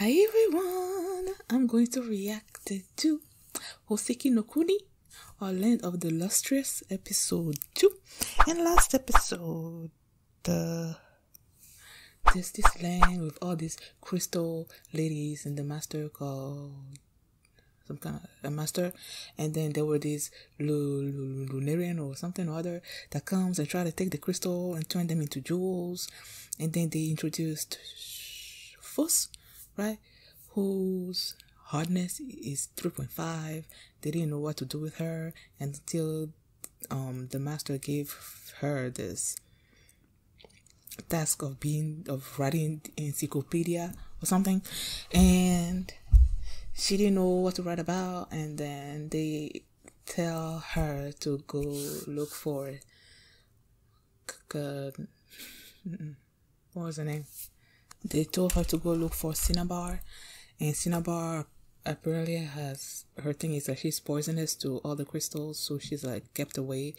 Hi everyone, I'm going to react to Houseki no Kuni, or Land of the Lustrous, episode 2. And last episode, there's this land with all these crystal ladies and the master called some kind of a master, and then there were these Lunarian or something or other that comes and try to take the crystal and turn them into jewels, and then they introduced Phos, right, whose hardness is 3.5. They didn't know what to do with her until the master gave her this task of writing encyclopedia or something, and she didn't know what to write about, and then they tell her to go look for what was her name? They told her to go look for Cinnabar, and Cinnabar apparently has, her thing is that she's poisonous to all the crystals, so she's like kept away.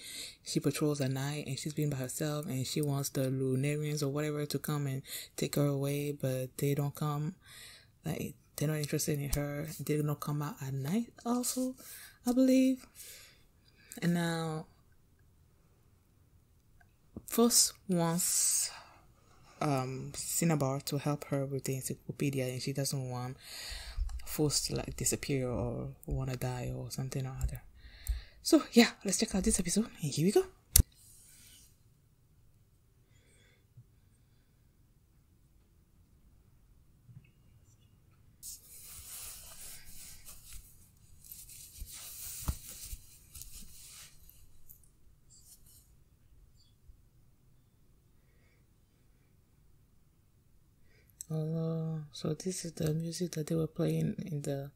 She patrols at night and she's been by herself, and she wants the Lunarians or whatever to come and take her away, but they don't come. Like, they're not interested in her. They don't come out at night also, I believe. And now Phos wants Cinnabar to help her with the encyclopedia, and she doesn't want Phos to like disappear or wanna die or something or other. So yeah, let's check out this episode, and here we go. So this is the music that they were playing in the...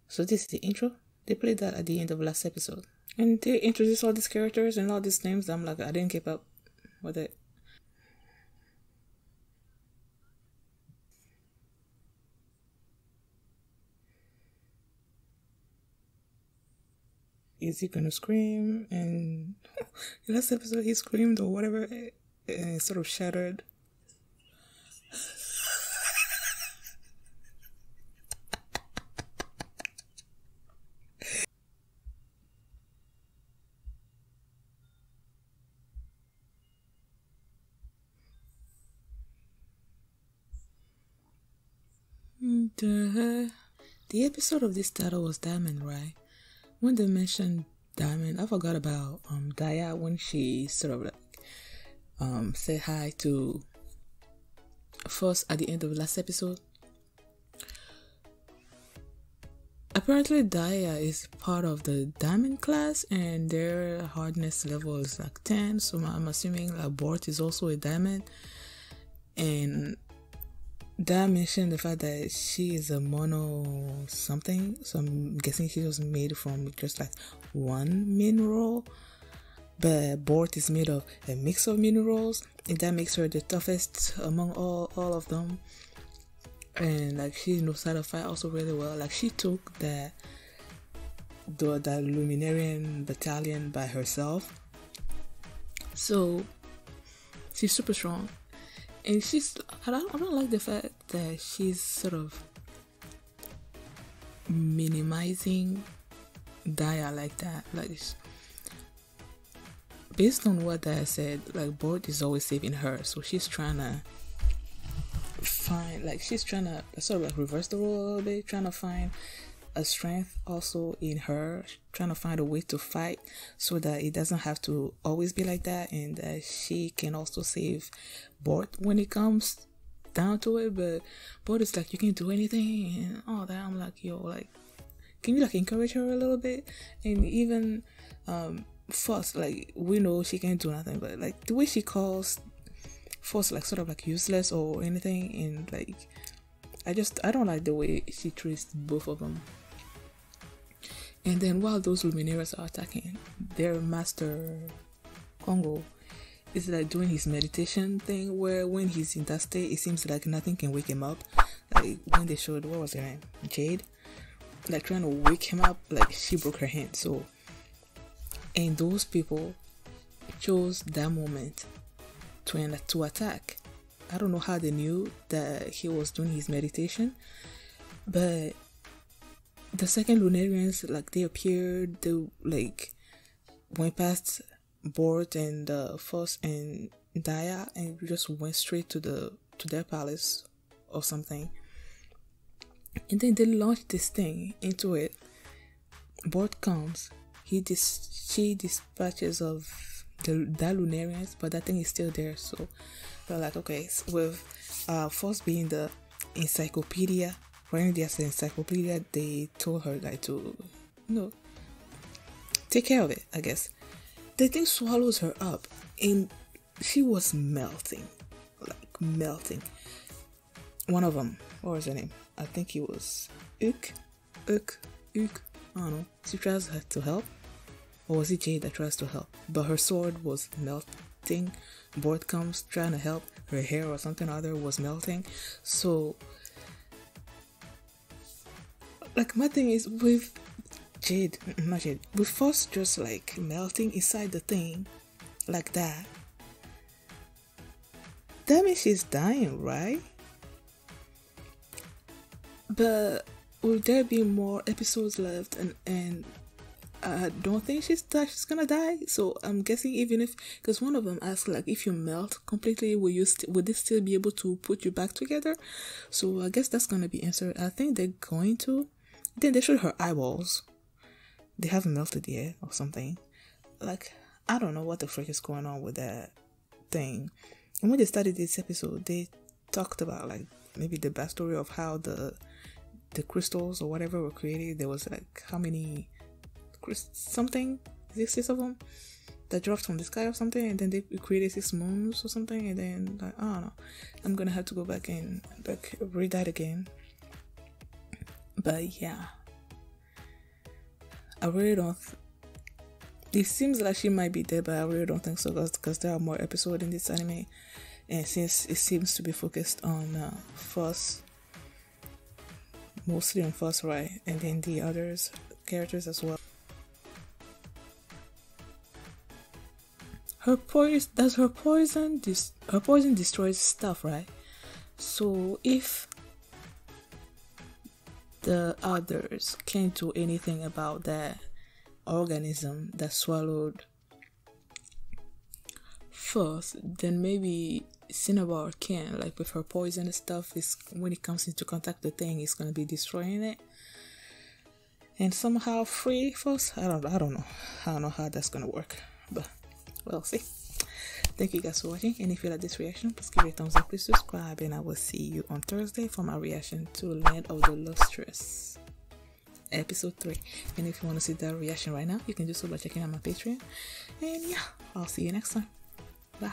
So this is the intro. They played that at the end of last episode. And they introduced all these characters and all these names. I'm like, I didn't keep up with it. Is he gonna scream? And in last episode he screamed or whatever, and it sort of shattered. The episode of this title was Diamond, right? When they mentioned Diamond, I forgot about Daya when she sort of like said hi to Phos at the end of the last episode. Apparently Daya is part of the Diamond class, and their hardness level is like 10, so I'm assuming like Bort is also a Diamond. And Daya mentioned the fact that she is a mono something, so I'm guessing she was made from just like one mineral, but Bort is made of a mix of minerals, and that makes her the toughest among all of them. And like, she knows how to fight also really well. Like, she took the Luminarian battalion by herself, so she's super strong. And I don't like the fact that she's sort of minimizing Daya like that. Like, based on what Daya said, like, Bort is always saving her, so she's trying to find, like, she's trying to sort of like reverse the role a little bit, trying to find a strength also in her, trying to find a way to fight so that it doesn't have to always be like that, and that she can also save Bort when it comes down to it. But Bort is like, you can do anything and all that. I'm like, yo, like, can you like encourage her a little bit? And even Phos, like, we know she can't do nothing, but like the way she calls Phos like sort of like useless or anything, and like, I don't like the way she treats both of them. And then while those Luminaries are attacking, their master Kongo is like doing his meditation thing, where when he's in that state, it seems like nothing can wake him up. Like when they showed, what was her name, Jade, like trying to wake him up, like she broke her hand. So, and those people chose that moment to attack I don't know how they knew that he was doing his meditation, but the second Lunarians, like, they appeared, they like went past Bort and Phos and Daya and just went straight to their palace or something. And then they launched this thing into it. Bort comes, she dispatches of the Lunarians, but that thing is still there. So they're like, okay, with Phos being the encyclopedia, running the encyclopedia, they told her like to, take care of it, I guess. The thing swallows her up, and she was melting, like melting. One of them, what was her name? I think it was Uk. I don't know. She tries to help, or was it Jade that tries to help? But her sword was melting. Bort comes trying to help. Her hair or something or other was melting. So, like, my thing is with with Phos just like melting inside the thing like that. That means she's dying, right? But will there be more episodes left? And I don't think she's gonna die. So I'm guessing, even if, because one of them asked like, if you melt completely, would they still be able to put you back together? So I guess that's gonna be answered. I think they're going to. Then they showed her eyeballs. They haven't melted yet or something. Like, I don't know what the frick is going on with that thing. And when they started this episode, they talked about like maybe the backstory of how the crystals or whatever were created. There was like how many something, 6 of them that dropped from the sky or something, and then they created 6 moons or something, and then like, I don't know. I'm gonna have to go back and like read that again. But yeah, I really don't. It seems like she might be dead, but I really don't think so, because there are more episodes in this anime, and since it seems to be focused on Phos, mostly on Phos, right, and then the others characters as well. Her poison destroys stuff, right? So if the others can't do anything about that organism that swallowed Phos, then maybe Cinnabar can, like with her poison and stuff, is when it comes into contact with the thing, it's gonna be destroying it and somehow free Phos. I don't know how that's gonna work, but we'll see. Thank you guys for watching, and if you like this reaction, please give it a thumbs up, please subscribe, and I will see you on Thursday for my reaction to Land of the Lustrous episode 3. And if you want to see that reaction right now, you can do so by checking out my Patreon. And yeah, I'll see you next time. Bye.